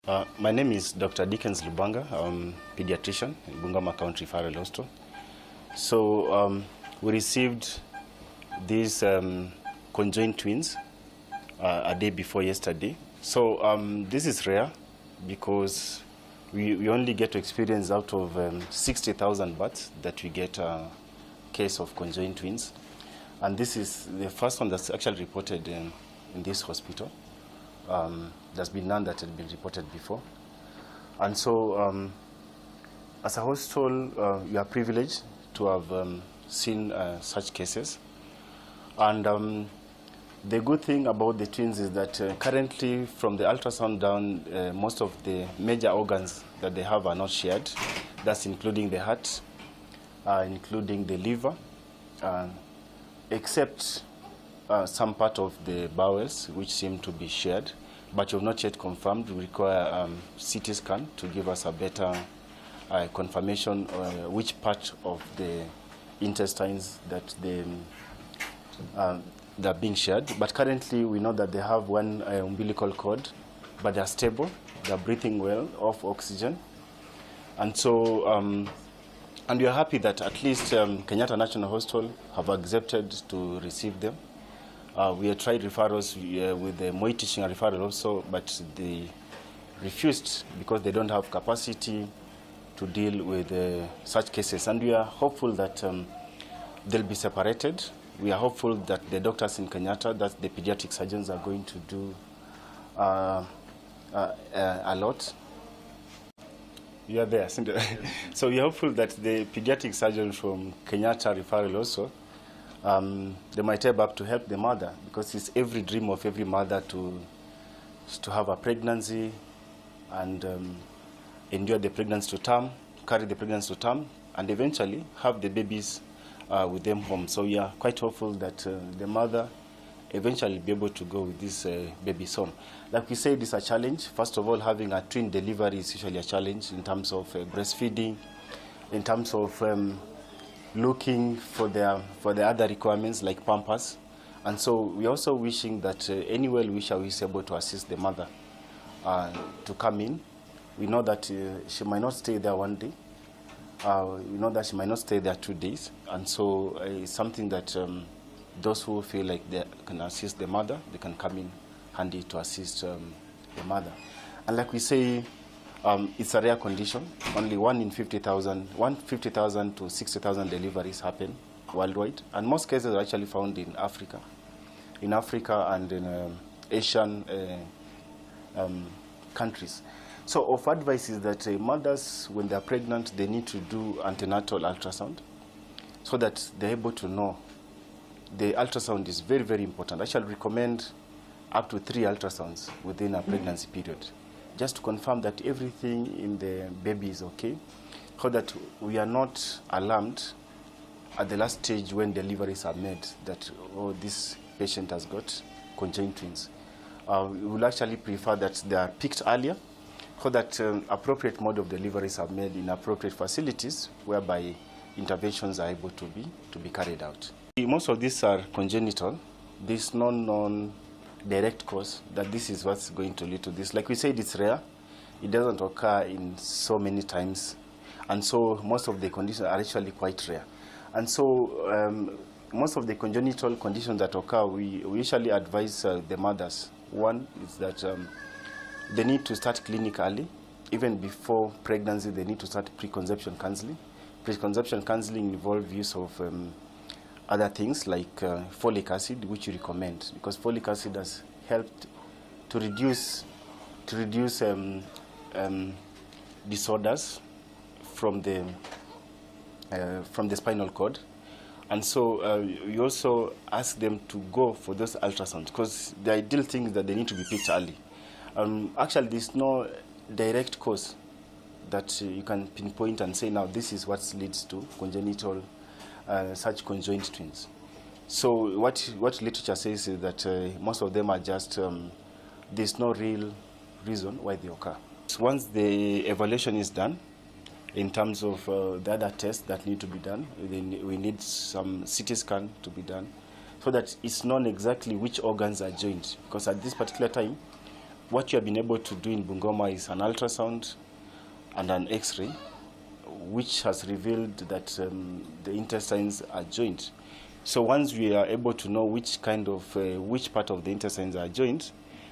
My name is Dr. Dickens Lubanga. I'm a pediatrician in Bungoma County Referral Hospital. So we received these conjoined twins a day before yesterday. So this is rare because we only get to experience out of 60,000 births that we get a case of conjoined twins. And this is the first one that's actually reported in this hospital. There's been none that had been reported before. And so, as a hospital, we are privileged to have seen such cases. And the good thing about the twins is that currently, from the ultrasound down, most of the major organs that they have are not shared. That's including the heart, including the liver, except some part of the bowels, which seem to be shared. But you've not yet confirmed. We require CT scan to give us a better confirmation which part of the intestines that they're being shared. But currently, we know that they have one umbilical cord, but they're stable. They're breathing well off oxygen. And so, and we are happy that at least Kenyatta National Hospital have accepted to receive them. We have tried referrals with the Moi Teaching referral also, but they refused because they don't have capacity to deal with such cases. And we are hopeful that they'll be separated. We are hopeful that the doctors in Kenyatta, that the pediatric surgeons are going to do a lot. You are there. So we are hopeful that the pediatric surgeon from Kenyatta referral also, they might help up to help the mother, because it's every dream of every mother to have a pregnancy and endure the pregnancy to term, carry the pregnancy to term, and eventually have the babies with them home. So we are quite hopeful that the mother eventually be able to go with these babies home. Like we said, it's a challenge. First of all, having a twin delivery is usually a challenge in terms of breastfeeding, in terms of looking for the other requirements like pampers. And so we're also wishing that any well-wisher is able to assist the mother to come in. We know that she might not stay there one day. We know that she might not stay there 2 days. And so it's something that those who feel like they can assist the mother, they can come in handy to assist the mother. And like we say, it's a rare condition. Only 1 in 50,000, 50,000 to 60,000 deliveries happen worldwide. And most cases are actually found in Africa and in Asian countries. So our advice is that mothers, when they're pregnant, they need to do antenatal ultrasound so that they're able to know. The ultrasound is very, very important. I shall recommend up to 3 ultrasounds within a pregnancy period, just to confirm that everything in the baby is okay, so that we are not alarmed at the last stage when deliveries are made that, oh, this patient has got conjoined twins. We will actually prefer that they are picked earlier, so that appropriate mode of deliveries are made in appropriate facilities whereby interventions are able to be carried out. Most of these are congenital. There's no known direct cause that this is what's going to lead to this. Like we said, it's rare. It doesn't occur in so many times. And so most of the conditions are actually quite rare. And so most of the congenital conditions that occur, we usually advise the mothers. One is that they need to start clinic early. Even before pregnancy, they need to start preconception counseling. Preconception counseling involves use of other things like folic acid, which we recommend, because folic acid has helped to reduce disorders from the spinal cord. And so we also ask them to go for those ultrasounds, because the ideal thing is that they need to be picked early. Actually, there's no direct cause that you can pinpoint and say, now this is what leads to congenital such conjoined twins. So what literature says is that most of them are just, there's no real reason why they occur. So once the evaluation is done, in terms of the other tests that need to be done, we need some CT scan to be done, so that it's known exactly which organs are joined. Because at this particular time, what you have been able to do in Bungoma is an ultrasound and an X-ray, which has revealed that the intestines are joined. So once we are able to know which part of the intestines are joined,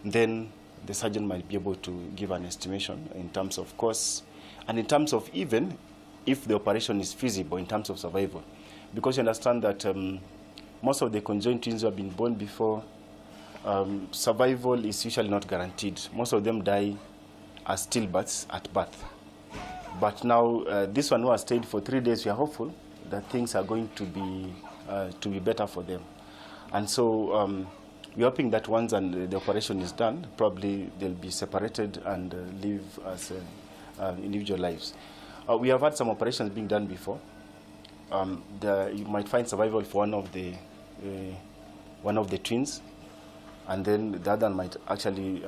then the surgeon might be able to give an estimation in terms of cost and in terms of even if the operation is feasible in terms of survival. Because you understand that most of the conjoined twins who have been born before, survival is usually not guaranteed. Most of them die as stillbirths at birth. But now, this one who has stayed for 3 days, we are hopeful that things are going to be better for them. And so we're hoping that once the operation is done, probably they'll be separated and live as individual lives. We have had some operations being done before. You might find survival for one of the twins, and then the other might actually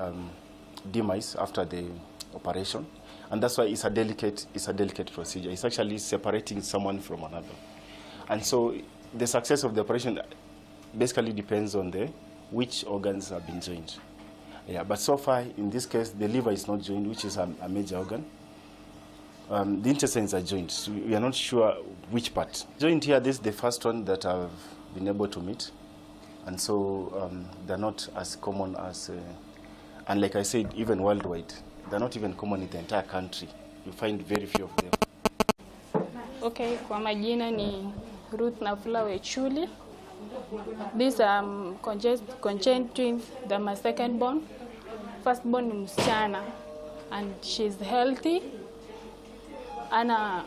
demise after the operation. And that's why it's a delicate procedure. It's actually separating someone from another. And so the success of the operation basically depends on which organs have been joined. Yeah, but so far, in this case, the liver is not joined, which is a major organ. The intestines are joined, so we are not sure which part. Joined here, this is the first one that I've been able to meet. And so they're not as common as, and like I said, even worldwide, they're not even common in the entire country. You find very few of them. Okay, kwa majina ni Ruth Nafula Wechuli. These are conjoined twins. They're my second born. First born ni msichana, and she's healthy. Ana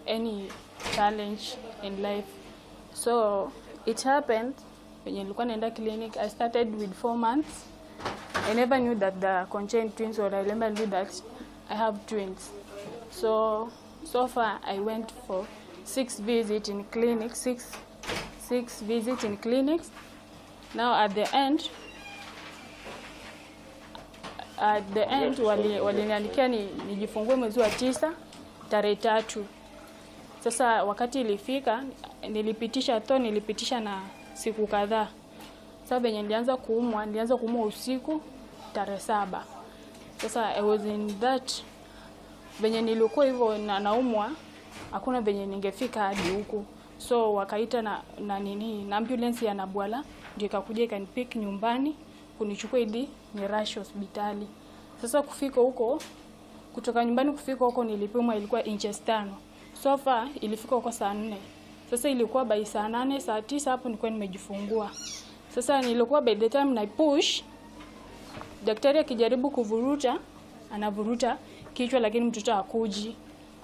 any challenge in life. So it happened when nilikuwa naenda clinic. I started with 4 months. I never knew that the conjoined twins, or I never knew that I have twins. So far I went for 6 visits in clinics, six visits in clinics. Now at the end waliniandikia nijifungue mwezi wa 9 tarehe 3. Sasa wakati ilifika nilipitisha na siku kadhaa. Sasa venye nilianza kuumwa usiku tarehe 7. Sasa I was in that, venye nilikuwa hivyo naumwa, hakuna venye ningefika hadi huku. So wakaita na ambulance ya Nabwala, ndio ikakuja ikanipick nyumbani kunichukua ili ni rush hospitali. Sasa kufika huko, kutoka nyumbani kufika huko nilipimwa, ilikuwa inches 5. So far ilifika huko saa 4. Sasa ilikuwa by saa 8, saa 9 hapo nilikuwa nimejifungua. Sasa nilikuwa by the time na push, daktari akijaribu kuvuruta, anavuruta kichwa lakini mtoto hakuji.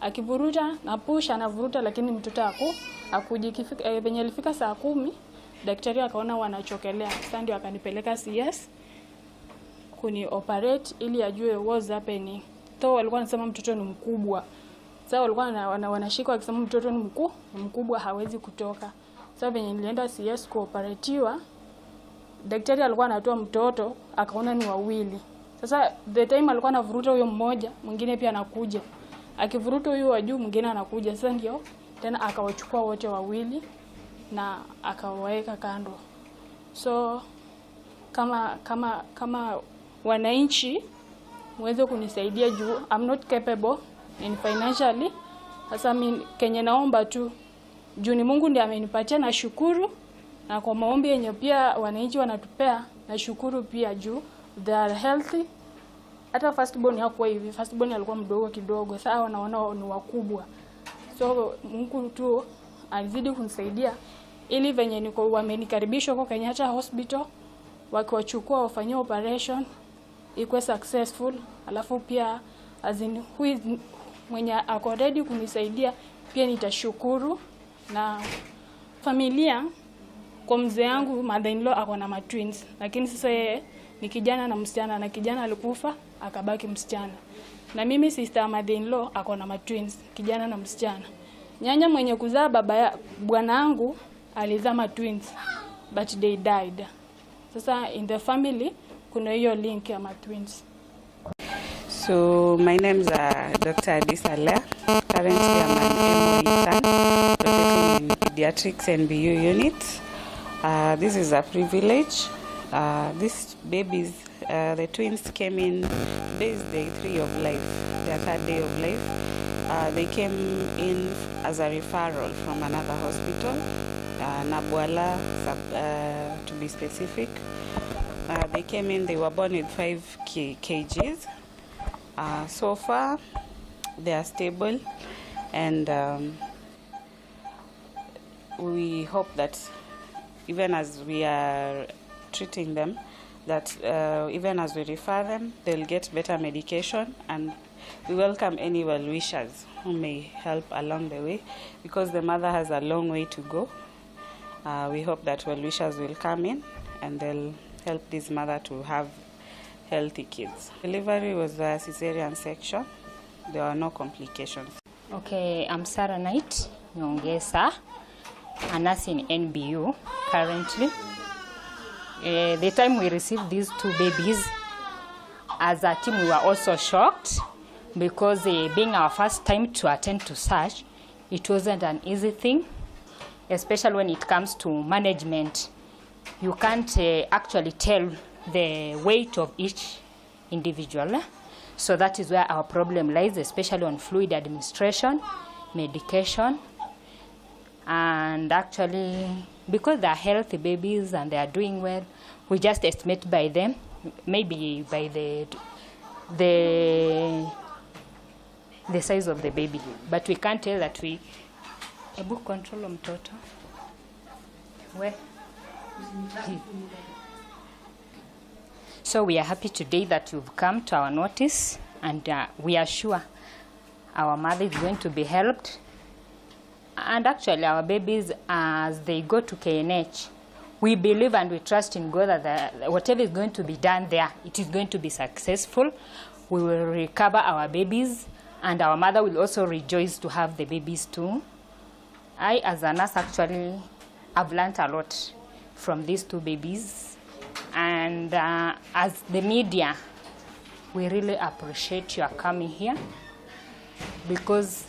Akivuruta na push anavuruta lakini mtoto hakuji. Venye ilifika saa 10, daktari akaona wanachokelea. Sasa ndio akanipeleka CS kuni operate ili ajue what's happening. So walikuwa wanasema mtoto ni mkubwa. Sasa walikuwa wanashika wakisema mtoto ni mkubwa, hawezi kutoka. Sasa venye nilienda CS kuoperatiwa, daktari alikuwa anatoa mtoto, akaona ni wawili. Sasa the time alikuwa anavuruta huyo mmoja, mwingine pia anakuja. Akivuruta huyo wa juu, mwingine anakuja. Sasa ndio tena akawachukua wote wawili na akawaweka kando. So kama wananchi muweze kunisaidia juu I'm not capable in financially. Sasa mimi Kenya naomba tu juu ni Mungu ndiye amenipatia, na shukuru, na kwa maombi yenye pia wananchi wanatupea na shukuru pia juu they are healthy. Hata first born hakuwa hivi, first born alikuwa mdogo kidogo, sasa wanaona ni wakubwa. So Mungu tu azidi kunisaidia ili venye niko wamenikaribisha kwa Kenyatta Hospital, wakiwachukua wafanyie operation ikuwe successful. Alafu pia azini mwenye ako ready kunisaidia pia nitashukuru. Na familia kwa mzee yangu mother-in-law ako na twins, lakini sasa yeye ni kijana na msichana, na kijana alikufa akabaki msichana. Na mimi sister mother-in-law ako na twins, kijana na msichana. Nyanya mwenye kuzaa bwana wangu alizaa twins but they died. Sasa in the family kuna hiyo link ya twins. So my name is Dr. Adisa Lea. Currently I'm an MO intern located in pediatrics NBU unit. This is a privilege. These babies The twins came in, today is day 3 of life, their 3rd day of life. They came in as a referral from another hospital, Nabwala, to be specific. They came in, they were born with 5 kgs. So far, they are stable, and we hope that even as we are treating them, that even as we refer them, they'll get better medication, and we welcome any well-wishers who may help along the way, because the mother has a long way to go. We hope that well-wishers will come in and they'll help this mother to have healthy kids. Delivery was a cesarean section. There were no complications. Okay, I'm Sarah Knight Nyongesa, a nurse in NBU currently. The time we received these 2 babies, as a team we were also shocked, because being our first time to attend to such, it wasn't an easy thing, especially when it comes to management. You can't actually tell the weight of each individual. So that is where our problem lies, especially on fluid administration, medication, and actually, because they are healthy babies and they are doing well, we just estimate by them, maybe by the size of the baby. But we can't tell that we book control mtoto. Where? So we are happy today that you've come to our notice, and we are sure our mother is going to be helped. And actually our babies, as they go to KNH, we believe and we trust in God that whatever is going to be done there, it is going to be successful. We will recover our babies, and our mother will also rejoice to have the babies too. I, as a nurse, actually have learned a lot from these 2 babies. And as the media, we really appreciate your coming here, because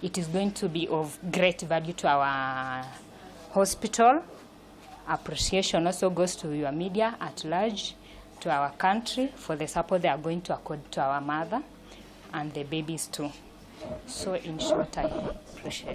it is going to be of great value to our hospital. Appreciation also goes to your media at large, to our country, for the support they are going to accord to our mother and the babies too. So in short, I appreciate